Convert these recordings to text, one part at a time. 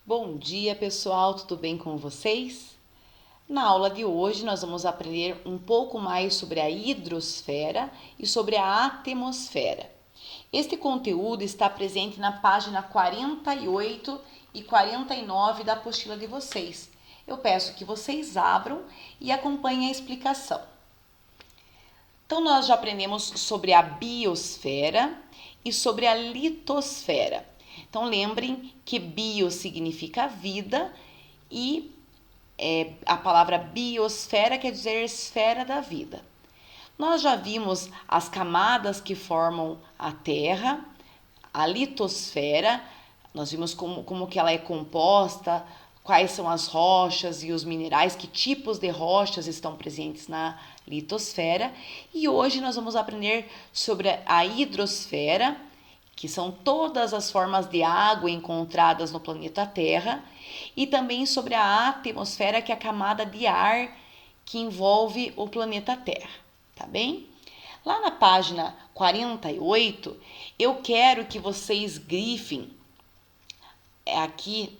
Bom dia, pessoal, tudo bem com vocês? Na aula de hoje, nós vamos aprender um pouco mais sobre a hidrosfera e sobre a atmosfera. Este conteúdo está presente na página 48 e 49 da apostila de vocês. Eu peço que vocês abram e acompanhem a explicação. Então, nós já aprendemos sobre a biosfera e sobre a litosfera. Então, lembrem que bio significa vida e a palavra biosfera quer dizer esfera da vida. Nós já vimos as camadas que formam a Terra, a litosfera, nós vimos como que ela é composta, quais são as rochas e os minerais, que tipos de rochas estão presentes na litosfera. E hoje nós vamos aprender sobre a hidrosfera, que são todas as formas de água encontradas no planeta Terra, e também sobre a atmosfera, que é a camada de ar que envolve o planeta Terra, tá bem? Lá na página 48, eu quero que vocês grifem aqui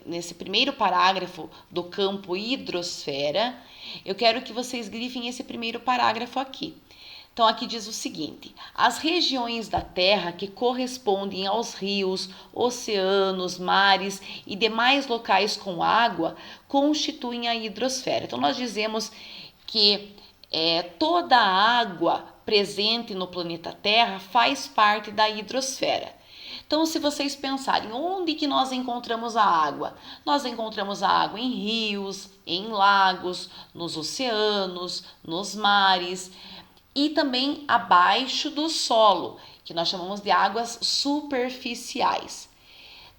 nesse primeiro parágrafo do campo hidrosfera, eu quero que vocês grifem esse primeiro parágrafo aqui. Então, aqui diz o seguinte: as regiões da Terra que correspondem aos rios, oceanos, mares e demais locais com água constituem a hidrosfera. Então, nós dizemos que toda a água presente no planeta Terra faz parte da hidrosfera. Então, se vocês pensarem onde que nós encontramos a água, nós encontramos a água em rios, em lagos, nos oceanos, nos mares e também abaixo do solo, que nós chamamos de águas superficiais.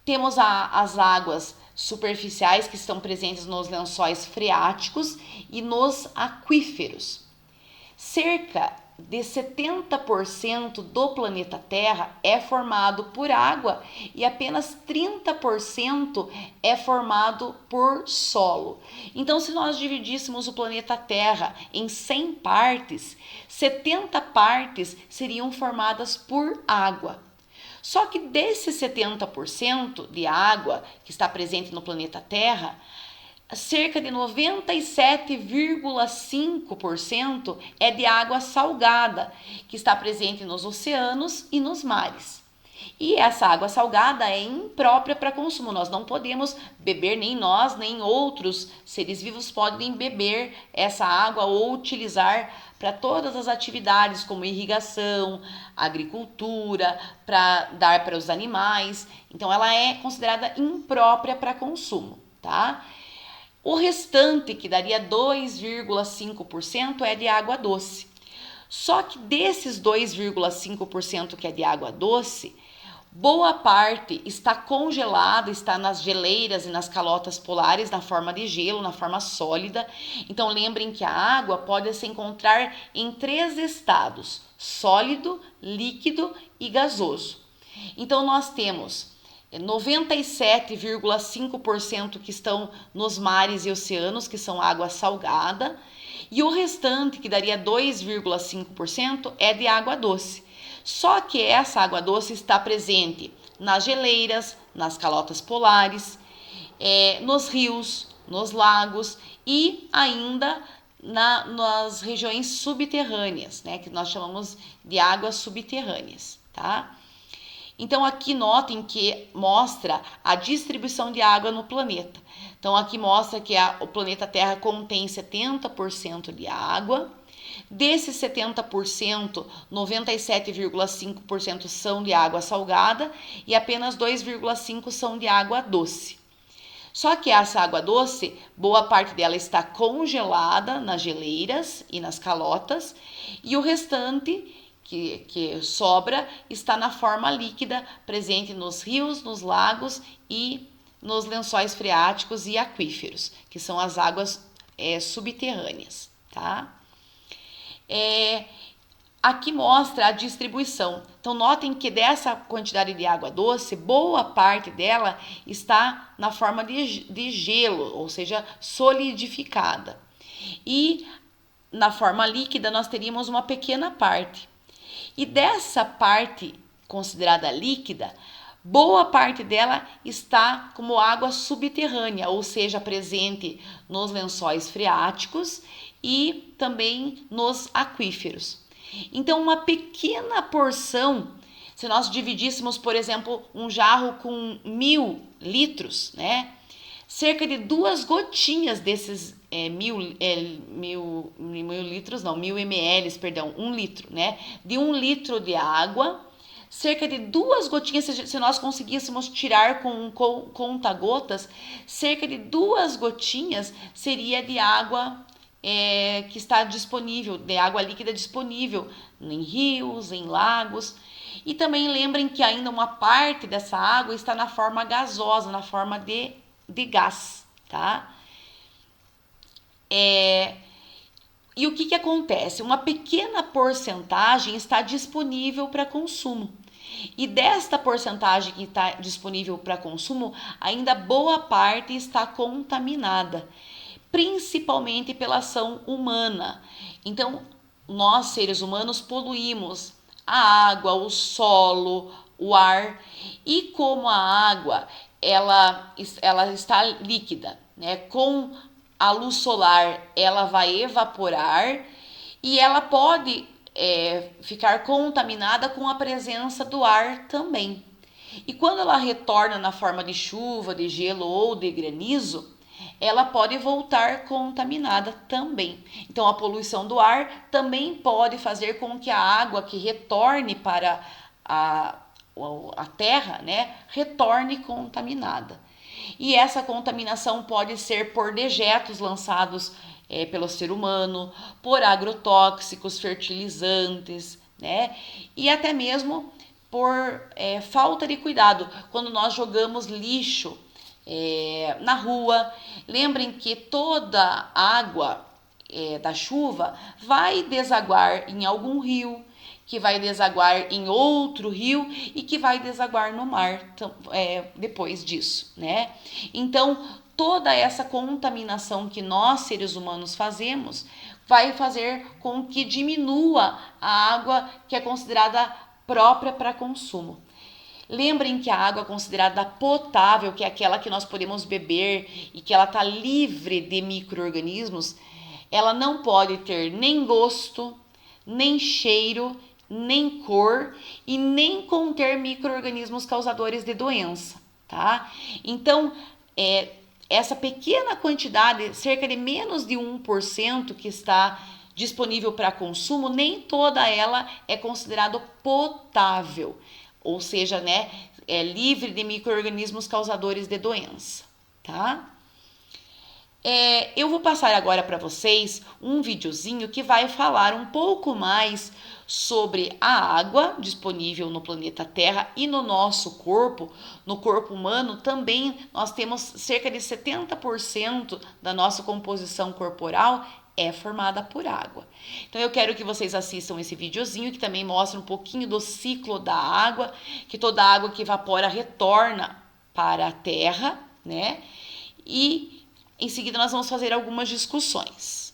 Temos as águas superficiais que estão presentes nos lençóis freáticos e nos aquíferos. Cerca de 70% do planeta Terra é formado por água e apenas 30% é formado por solo. Então, se nós dividíssemos o planeta Terra em 100 partes, 70 partes seriam formadas por água. Só que desses 70% de água que está presente no planeta Terra, cerca de 97,5% é de água salgada, que está presente nos oceanos e nos mares. E essa água salgada é imprópria para consumo. Nós não podemos beber, nem nós, nem outros seres vivos podem beber essa água ou utilizar para todas as atividades, como irrigação, agricultura, para dar para os animais. Então, ela é considerada imprópria para consumo, tá? O restante, que daria 2,5%, é de água doce. Só que desses 2,5% que é de água doce, boa parte está congelada, está nas geleiras e nas calotas polares na forma de gelo, na forma sólida. Então lembrem que a água pode se encontrar em 3 estados: sólido, líquido e gasoso. Então nós temos 97,5% que estão nos mares e oceanos, que são água salgada, e o restante, que daria 2,5%, é de água doce. Só que essa água doce está presente nas geleiras, nas calotas polares, nos rios, nos lagos e ainda nas regiões subterrâneas, né, que nós chamamos de águas subterrâneas, tá? Então, aqui notem que mostra a distribuição de água no planeta. Então, aqui mostra que o planeta Terra contém 70% de água. Desses 70%, 97,5% são de água salgada e apenas 2,5% são de água doce. Só que essa água doce, boa parte dela está congelada nas geleiras e nas calotas, e o restante que sobra está na forma líquida, presente nos rios, nos lagos e nos lençóis freáticos e aquíferos, que são as águas subterrâneas, tá? Aqui mostra a distribuição. Então, notem que dessa quantidade de água doce, boa parte dela está na forma de gelo, ou seja, solidificada. E na forma líquida, nós teríamos uma pequena parte. E dessa parte considerada líquida, boa parte dela está como água subterrânea, ou seja, presente nos lençóis freáticos e também nos aquíferos. Então, uma pequena porção, se nós dividíssemos, por exemplo, um jarro com 1.000 litros, né? Cerca de 2 gotinhas desses 1.000 litros, não, 1.000 ml, perdão, 1 litro, né? De 1 litro de água, cerca de 2 gotinhas, se nós conseguíssemos tirar com conta-gotas, cerca de 2 gotinhas seria de água que está disponível, de água líquida disponível em rios, em lagos. E também lembrem que ainda uma parte dessa água está na forma gasosa, na forma de gás, tá? E o que acontece? Uma pequena porcentagem está disponível para consumo. E desta porcentagem que está disponível para consumo, ainda boa parte está contaminada, principalmente pela ação humana. Então, nós, seres humanos, poluímos a água, o solo, o ar. E como a água ela está líquida, né? Com a luz solar ela vai evaporar e ela pode ficar contaminada com a presença do ar também. E quando ela retorna na forma de chuva, de gelo ou de granizo, ela pode voltar contaminada também. Então, a poluição do ar também pode fazer com que a água que retorne para a terra, né, retorne contaminada. E essa contaminação pode ser por dejetos lançados pelo ser humano, por agrotóxicos, fertilizantes, né, e até mesmo por falta de cuidado, quando nós jogamos lixo na rua. Lembrem que toda água da chuva vai desaguar em algum rio, que vai desaguar em outro rio e que vai desaguar no mar depois disso, né? Então, toda essa contaminação que nós, seres humanos, fazemos, vai fazer com que diminua a água que é considerada própria para consumo. Lembrem que a água considerada potável, que é aquela que nós podemos beber e que ela está livre de micro-organismos, ela não pode ter nem gosto, nem cheiro, nem cor e nem conter micro-organismos causadores de doença, tá? Então, essa pequena quantidade, cerca de menos de 1% que está disponível para consumo, nem toda ela é considerada potável, ou seja, né, é livre de micro-organismos causadores de doença, tá? Eu vou passar agora para vocês um videozinho que vai falar um pouco mais sobre a água disponível no planeta Terra e no nosso corpo. No corpo humano também nós temos cerca de 70% da nossa composição corporal é formada por água. Então eu quero que vocês assistam esse videozinho que também mostra um pouquinho do ciclo da água, que toda água que evapora retorna para a Terra, né? E em seguida, nós vamos fazer algumas discussões.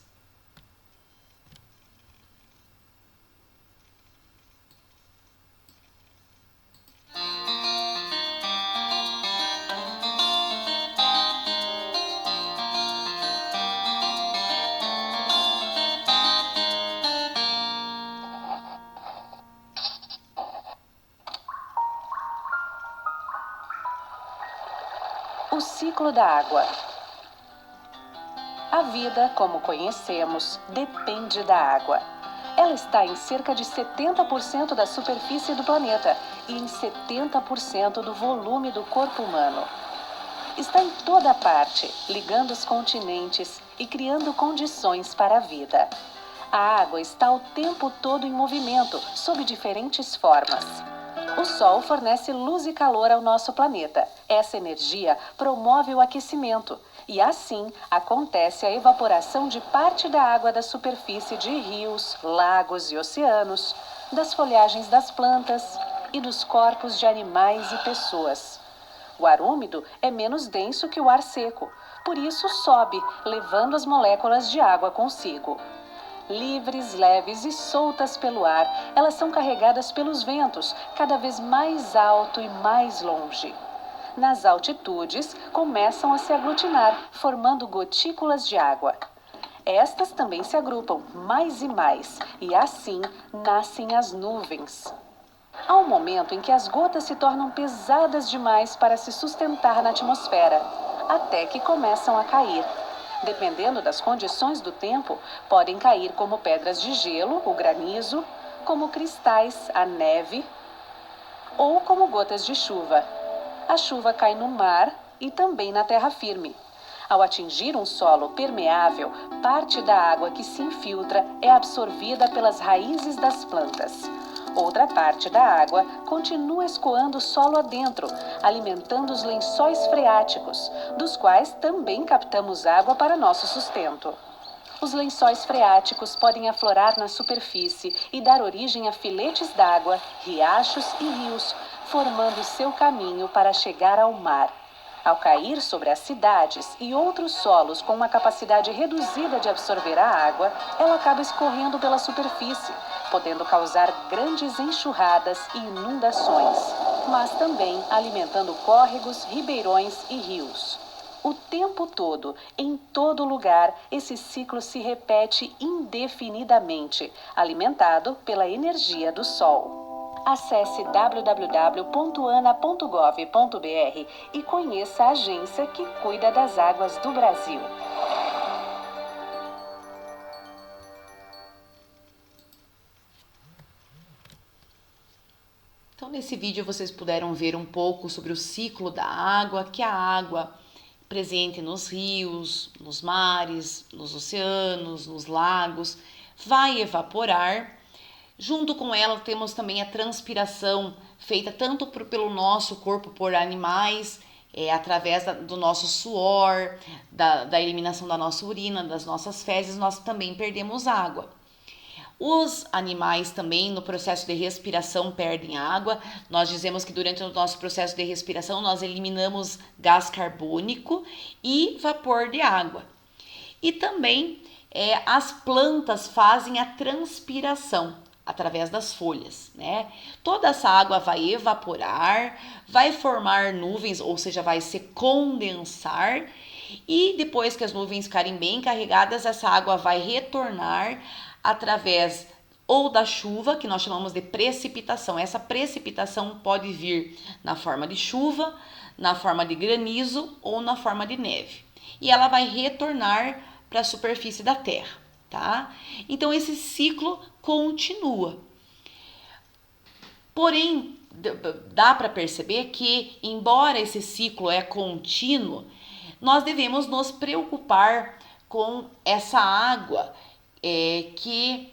O ciclo da água. A vida, como conhecemos, depende da água. Ela está em cerca de 70% da superfície do planeta e em 70% do volume do corpo humano. Está em toda parte, ligando os continentes e criando condições para a vida. A água está o tempo todo em movimento, sob diferentes formas. O Sol fornece luz e calor ao nosso planeta. Essa energia promove o aquecimento e, assim, acontece a evaporação de parte da água da superfície de rios, lagos e oceanos, das folhagens das plantas e dos corpos de animais e pessoas. O ar úmido é menos denso que o ar seco, por isso sobe, levando as moléculas de água consigo. Livres, leves e soltas pelo ar, elas são carregadas pelos ventos, cada vez mais alto e mais longe. Nas altitudes, começam a se aglutinar, formando gotículas de água. Estas também se agrupam mais e mais, e assim nascem as nuvens. Há um momento em que as gotas se tornam pesadas demais para se sustentar na atmosfera, até que começam a cair. Dependendo das condições do tempo, podem cair como pedras de gelo, o granizo, como cristais, a neve, ou como gotas de chuva. A chuva cai no mar e também na terra firme. Ao atingir um solo permeável, parte da água que se infiltra é absorvida pelas raízes das plantas. Outra parte da água continua escoando o solo adentro, alimentando os lençóis freáticos, dos quais também captamos água para nosso sustento. Os lençóis freáticos podem aflorar na superfície e dar origem a filetes d'água, riachos e rios, formando seu caminho para chegar ao mar. Ao cair sobre as cidades e outros solos com uma capacidade reduzida de absorver a água, ela acaba escorrendo pela superfície, podendo causar grandes enxurradas e inundações, mas também alimentando córregos, ribeirões e rios. O tempo todo, em todo lugar, esse ciclo se repete indefinidamente, alimentado pela energia do Sol. Acesse www.ana.gov.br e conheça a agência que cuida das águas do Brasil. Então, nesse vídeo vocês puderam ver um pouco sobre o ciclo da água, que a água presente nos rios, nos mares, nos oceanos, nos lagos, vai evaporar. Junto com ela temos também a transpiração feita tanto pelo nosso corpo por animais, através do nosso suor, da eliminação da nossa urina, das nossas fezes, nós também perdemos água. Os animais também no processo de respiração perdem água. Nós dizemos que durante o nosso processo de respiração nós eliminamos gás carbônico e vapor de água. E também as plantas fazem a transpiração através das folhas, né? Toda essa água vai evaporar, vai formar nuvens, ou seja, vai se condensar, e depois que as nuvens ficarem bem carregadas, essa água vai retornar através ou da chuva, que nós chamamos de precipitação. Essa precipitação pode vir na forma de chuva, na forma de granizo ou na forma de neve. E ela vai retornar para a superfície da terra, tá? Então esse ciclo continua. Porém, dá para perceber que, embora esse ciclo é contínuo, nós devemos nos preocupar com essa água que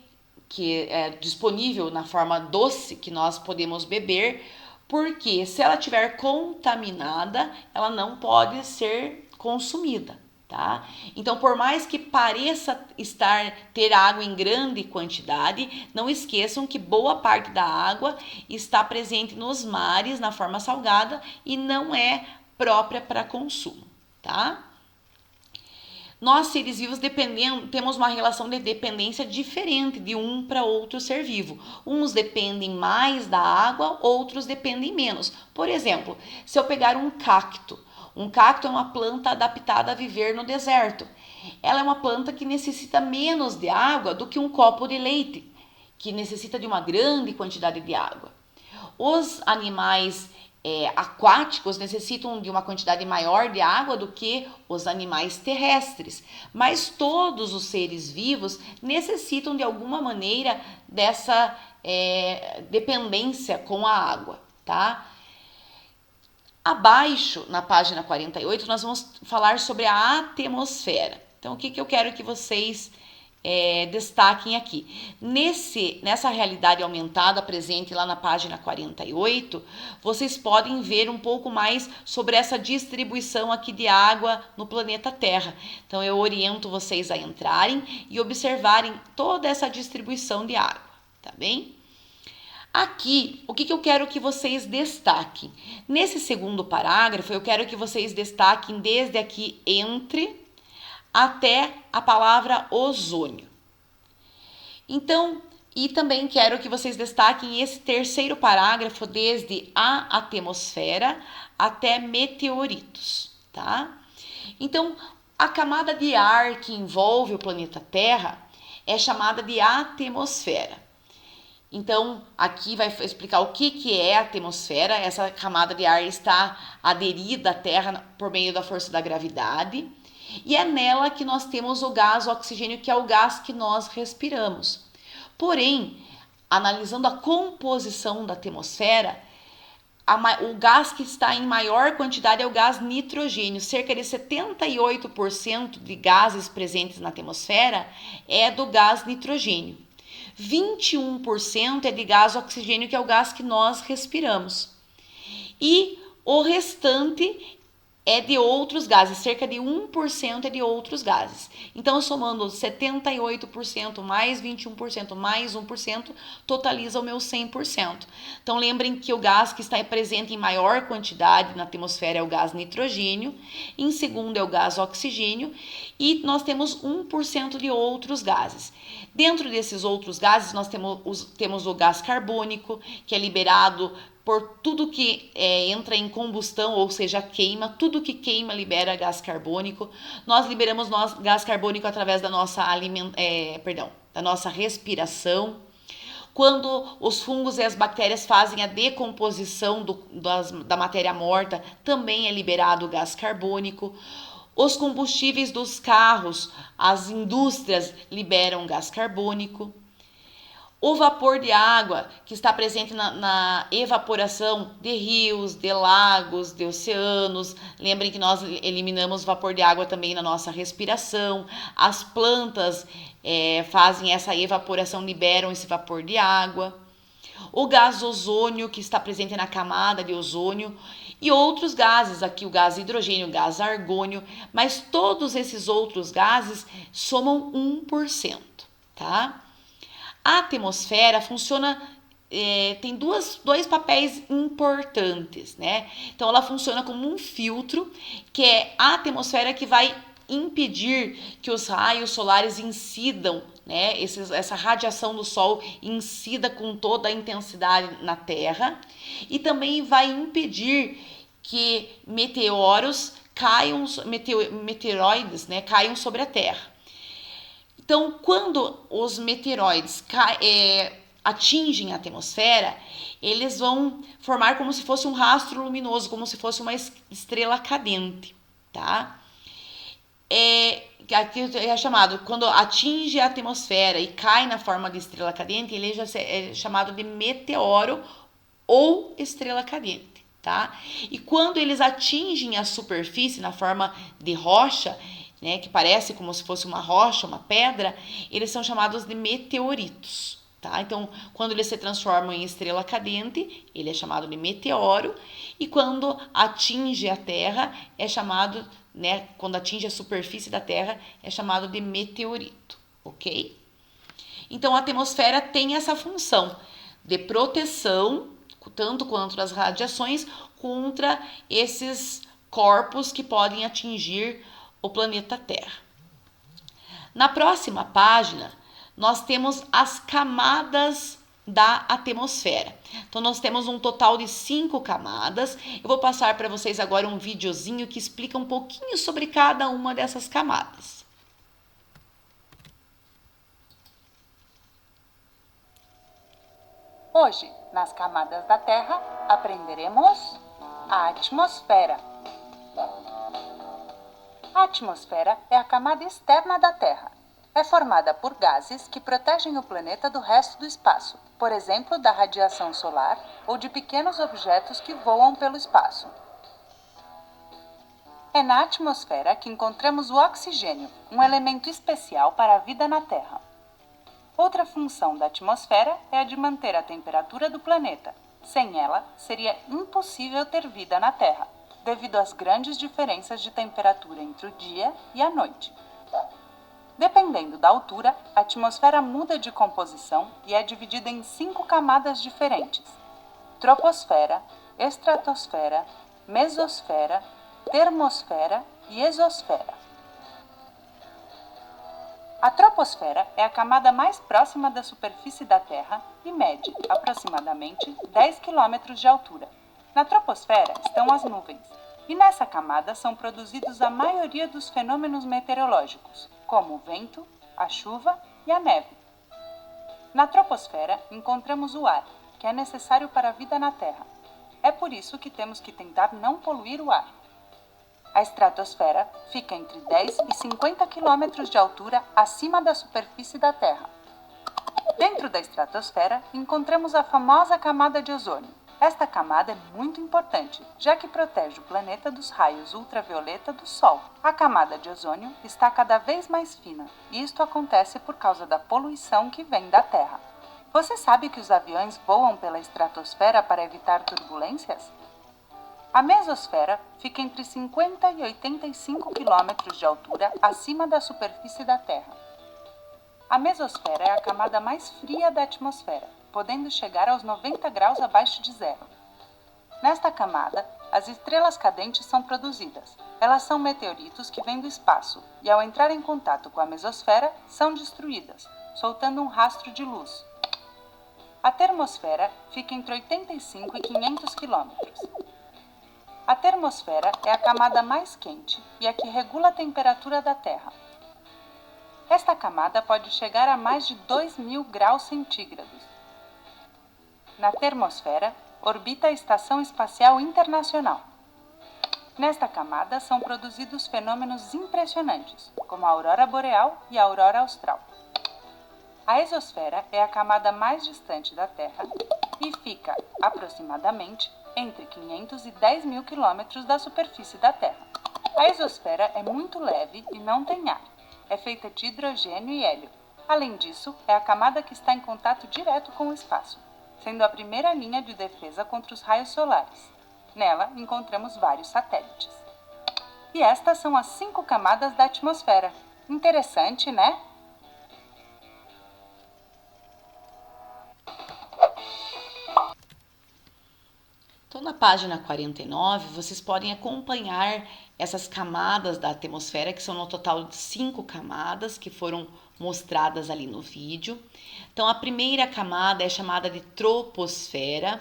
é disponível na forma doce que nós podemos beber, porque se ela estiver contaminada, ela não pode ser consumida, tá? Então, por mais que pareça ter água em grande quantidade, não esqueçam que boa parte da água está presente nos mares na forma salgada e não é própria para consumo, tá? Nós, seres vivos, temos uma relação de dependência diferente de um para outro ser vivo. Uns dependem mais da água, outros dependem menos. Por exemplo, se eu pegar um cacto é uma planta adaptada a viver no deserto. Ela é uma planta que necessita menos de água do que um copo de leite, que necessita de uma grande quantidade de água. Os animais aquáticos necessitam de uma quantidade maior de água do que os animais terrestres, mas todos os seres vivos necessitam de alguma maneira dessa dependência com a água, tá? Abaixo, na página 48, nós vamos falar sobre a atmosfera. Então, o que eu quero que vocês destaquem aqui. Nessa realidade aumentada presente lá na página 48, vocês podem ver um pouco mais sobre essa distribuição aqui de água no planeta Terra. Então, eu oriento vocês a entrarem e observarem toda essa distribuição de água, tá bem? Aqui, o que eu quero que vocês destaquem? Nesse segundo parágrafo, eu quero que vocês destaquem desde aqui entre até a palavra ozônio. Então, e também quero que vocês destaquem esse terceiro parágrafo, desde a atmosfera até meteoritos, tá? Então, a camada de ar que envolve o planeta Terra é chamada de atmosfera. Então, aqui vai explicar o que é a atmosfera. Essa camada de ar está aderida à Terra por meio da força da gravidade. E é nela que nós temos o gás oxigênio, que é o gás que nós respiramos. Porém, analisando a composição da atmosfera, o gás que está em maior quantidade é o gás nitrogênio. Cerca de 78% de gases presentes na atmosfera é do gás nitrogênio. 21% é de gás oxigênio, que é o gás que nós respiramos. E o restante é de outros gases, cerca de 1% é de outros gases. Então, somando 78% mais 21% mais 1%, totaliza o meu 100%. Então, lembrem que o gás que está presente em maior quantidade na atmosfera é o gás nitrogênio, em segundo é o gás oxigênio, e nós temos 1% de outros gases. Dentro desses outros gases, nós temos o gás carbônico, que é liberado por tudo que entra em combustão, ou seja, queima. Tudo que queima libera gás carbônico. Nós liberamos gás carbônico através da nossa da nossa respiração. Quando os fungos e as bactérias fazem a decomposição da matéria morta, também é liberado o gás carbônico. Os combustíveis dos carros, as indústrias liberam gás carbônico. O vapor de água, que está presente na evaporação de rios, de lagos, de oceanos. Lembrem que nós eliminamos vapor de água também na nossa respiração. As plantas fazem essa evaporação, liberam esse vapor de água. O gás ozônio, que está presente na camada de ozônio. E outros gases, aqui o gás hidrogênio, o gás argônio. Mas todos esses outros gases somam 1%, tá? A atmosfera funciona, tem dois papéis importantes, né? Então, ela funciona como um filtro, que é a atmosfera que vai impedir que os raios solares incidam, né? Essa radiação do Sol incida com toda a intensidade na Terra, e também vai impedir que meteoroides, né, caiam sobre a Terra. Então, quando os meteoroides atingem a atmosfera, eles vão formar como se fosse um rastro luminoso, como se fosse uma estrela cadente, tá? Aqui é chamado, quando atinge a atmosfera e cai na forma de estrela cadente, ele já é chamado de meteoro ou estrela cadente, tá? E quando eles atingem a superfície na forma de rocha, né, que parece como se fosse uma rocha, uma pedra, eles são chamados de meteoritos, tá? Então, quando eles se transformam em estrela cadente, ele é chamado de meteoro, e quando atinge a Terra, é chamado, né, quando atinge a superfície da Terra, é chamado de meteorito, ok? Então, a atmosfera tem essa função de proteção, tanto quanto das radiações, contra esses corpos que podem atingir o planeta Terra. Na próxima página, nós temos as camadas da atmosfera. Então, nós temos um total de 5 camadas. Eu vou passar para vocês agora um videozinho que explica um pouquinho sobre cada uma dessas camadas. Hoje, nas camadas da Terra, aprenderemos a atmosfera. A atmosfera é a camada externa da Terra. É formada por gases que protegem o planeta do resto do espaço, por exemplo, da radiação solar ou de pequenos objetos que voam pelo espaço. É na atmosfera que encontramos o oxigênio, um elemento especial para a vida na Terra. Outra função da atmosfera é a de manter a temperatura do planeta. Sem ela, seria impossível ter vida na Terra, devido às grandes diferenças de temperatura entre o dia e a noite. Dependendo da altura, a atmosfera muda de composição e é dividida em 5 camadas diferentes: troposfera, estratosfera, mesosfera, termosfera e exosfera. A troposfera é a camada mais próxima da superfície da Terra e mede aproximadamente 10 km de altura. Na troposfera estão as nuvens, e nessa camada são produzidos a maioria dos fenômenos meteorológicos, como o vento, a chuva e a neve. Na troposfera encontramos o ar, que é necessário para a vida na Terra. É por isso que temos que tentar não poluir o ar. A estratosfera fica entre 10 e 50 km de altura acima da superfície da Terra. Dentro da estratosfera encontramos a famosa camada de ozônio. Esta camada é muito importante, já que protege o planeta dos raios ultravioleta do Sol. A camada de ozônio está cada vez mais fina, e isto acontece por causa da poluição que vem da Terra. Você sabe que os aviões voam pela estratosfera para evitar turbulências? A mesosfera fica entre 50 e 85 km de altura acima da superfície da Terra. A mesosfera é a camada mais fria da atmosfera, podendo chegar aos 90 graus abaixo de zero. Nesta camada, as estrelas cadentes são produzidas. Elas são meteoritos que vêm do espaço e, ao entrar em contato com a mesosfera, são destruídas, soltando um rastro de luz. A termosfera fica entre 85 e 500 km. A termosfera é a camada mais quente e a que regula a temperatura da Terra. Esta camada pode chegar a mais de 2.000 graus centígrados. Na termosfera, orbita a Estação Espacial Internacional. Nesta camada são produzidos fenômenos impressionantes, como a aurora boreal e a aurora austral. A exosfera é a camada mais distante da Terra e fica, aproximadamente, entre 500 e 10.000 km da superfície da Terra. A exosfera é muito leve e não tem ar. É feita de hidrogênio e hélio. Além disso, é a camada que está em contato direto com o espaço, sendo a primeira linha de defesa contra os raios solares. Nela, encontramos vários satélites. E estas são as 5 camadas da atmosfera. Interessante, né? Então, na página 49, vocês podem acompanhar essas camadas da atmosfera, que são no total de 5 camadas que foram mostradas ali no vídeo. Então, a primeira camada é chamada de troposfera.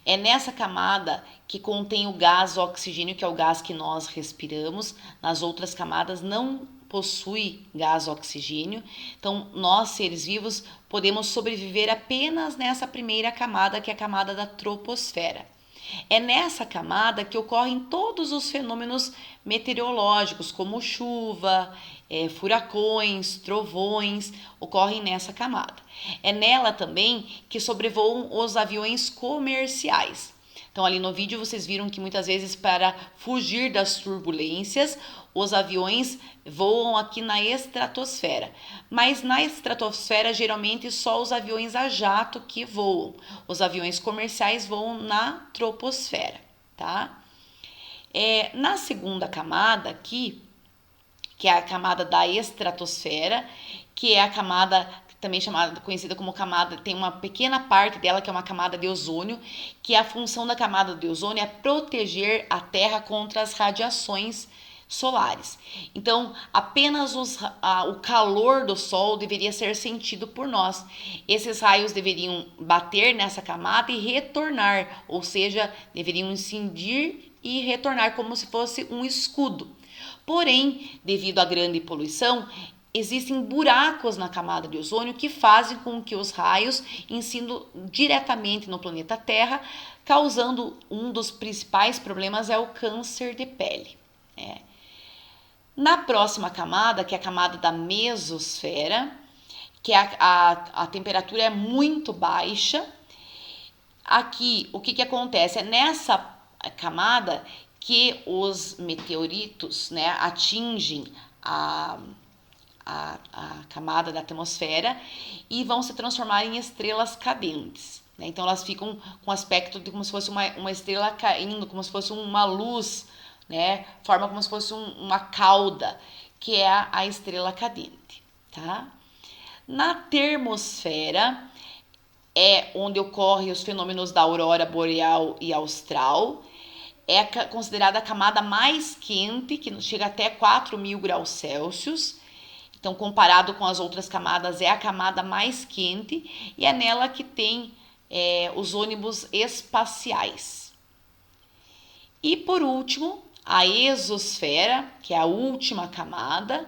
É nessa camada que contém o gás oxigênio, que é o gás que nós respiramos. Nas outras camadas não possui gás oxigênio. Então, nós, seres vivos, podemos sobreviver apenas nessa primeira camada, que é a camada da troposfera. É nessa camada que ocorrem todos os fenômenos meteorológicos, como chuva, furacões, trovões, ocorrem nessa camada. É nela também que sobrevoam os aviões comerciais. Então, ali no vídeo vocês viram que muitas vezes, para fugir das turbulências, os aviões voam aqui na estratosfera. Mas na estratosfera, geralmente, só os aviões a jato que voam. Os aviões comerciais voam na troposfera, tá? Na segunda camada aqui, que é a camada da estratosfera, que é a camada também conhecida como camada, tem uma pequena parte dela que é uma camada de ozônio, que a função da camada de ozônio é proteger a Terra contra as radiações solares. Então, apenas o calor do Sol deveria ser sentido por nós. Esses raios deveriam bater nessa camada e retornar, ou seja, deveriam incidir e retornar como se fosse um escudo. Porém, devido à grande poluição, existem buracos na camada de ozônio que fazem com que os raios incidam diretamente no planeta Terra, causando um dos principais problemas é o câncer de pele. Na próxima camada, que é a camada da mesosfera, que a temperatura é muito baixa. Aqui, o que acontece? É nessa camada que os meteoritos, atingem a camada da atmosfera e vão se transformar em estrelas cadentes. Então, elas ficam com aspecto de como se fosse uma estrela caindo, como se fosse uma luz, forma como se fosse uma cauda, que é a estrela cadente, tá? Na termosfera é onde ocorrem os fenômenos da aurora boreal e austral. É considerada a camada mais quente, que chega até 4.000 graus Celsius, Então, comparado com as outras camadas, é a camada mais quente e é nela que tem os ônibus espaciais. E por último, a exosfera, que é a última camada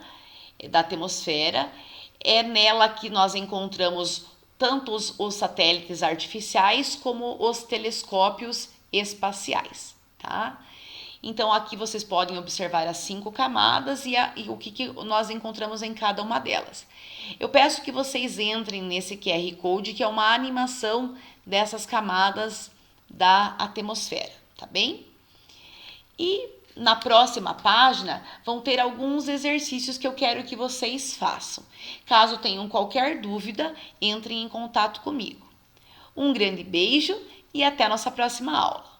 da atmosfera, é nela que nós encontramos tanto os satélites artificiais como os telescópios espaciais, tá? Então, aqui vocês podem observar as 5 camadas e o que nós encontramos em cada uma delas. Eu peço que vocês entrem nesse QR Code, que é uma animação dessas camadas da atmosfera, tá bem? E na próxima página vão ter alguns exercícios que eu quero que vocês façam. Caso tenham qualquer dúvida, entrem em contato comigo. Um grande beijo e até a nossa próxima aula.